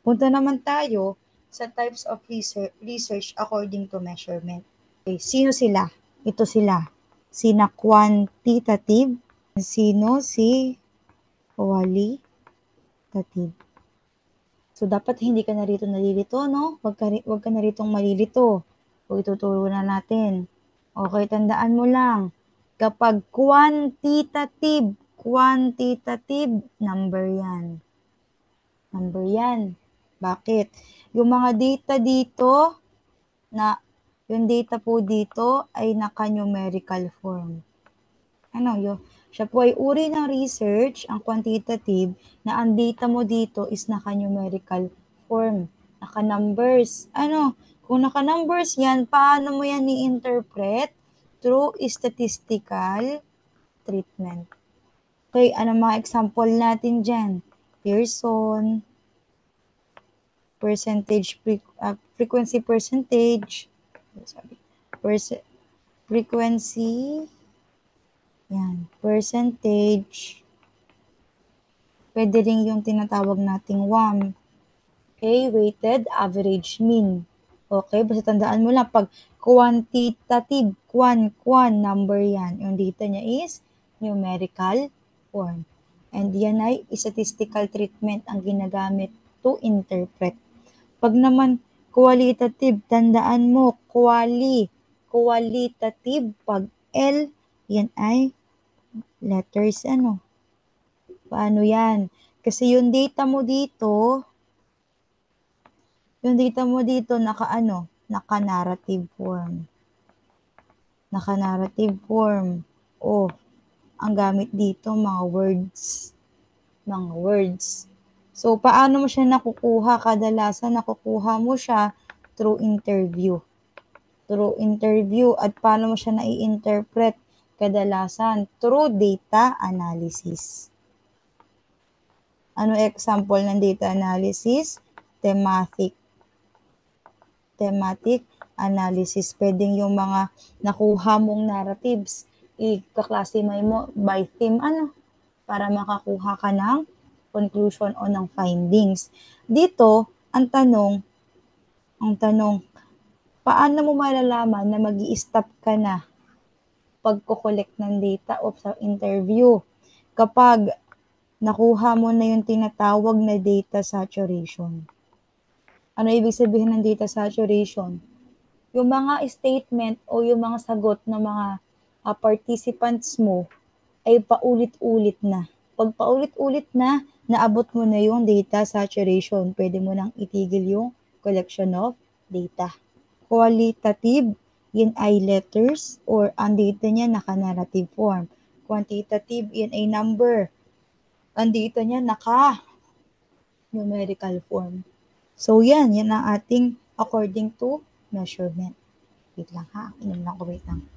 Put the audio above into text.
Punta naman tayo sa types of research according to measurement. Okay, sino sila? Ito sila. Sina quantitative, sino si qualitative. So, dapat hindi ka na rito nalilito, no? Wag ka na ritong malilito. O ituturo na natin. Okay, tandaan mo lang. Kapag quantitative, number yan. Number yan. Bakit? Yung mga data dito, yung data po dito ay naka-numerical form. Siya po ay uri ng research, ang quantitative, na ang data mo dito is naka-numerical form, naka-numbers. Kung naka-numbers yan, paano mo yan i-interpret? Through statistical treatment. Okay, ano mga example natin dyan? Pearson, frequency percentage, frequency, yan, percentage, pwede rin yung tinatawag nating WAM. Okay, weighted average mean. Okay, basta tandaan mo lang, pag quantitative, number yan. Yung data niya is numerical form. And yan ay statistical treatment ang ginagamit to interpret. Pag naman qualitative, tandaan mo, qualitative, pag L, yan ay letters, Paano yan? Kasi yung data mo dito, naka-narrative form. Naka-narrative form. O, ang gamit dito, mga words. So, paano mo siya nakukuha? Kadalasan nakukuha mo siya through interview. At paano mo siya nai-interpret? Kadalasan through data analysis. Ano example ng data analysis? Thematic analysis. Pwedeng yung mga nakuha mong narratives, i-classify mo by theme, para makakuha ka ng conclusion o ng findings. Dito, ang tanong, paano mo malalaman na mag-i-stop ka na pagko-collect ng data o sa interview? Kapag nakuha mo na yung tinatawag na data saturation. Ano ibig sabihin ng data saturation? Yung mga statement o yung mga sagot ng mga participants mo ay paulit-ulit na. Pag paulit-ulit na, naabot mo na yung data saturation. Pwede mo nang itigil yung collection of data. Qualitative, yan ay letters or ang data niya naka-narrative form. Quantitative, yan ay number. Ang data niya naka-numerical form. So, yan ang ating according to measurement. Wait lang ha, inom lang ko, wait lang.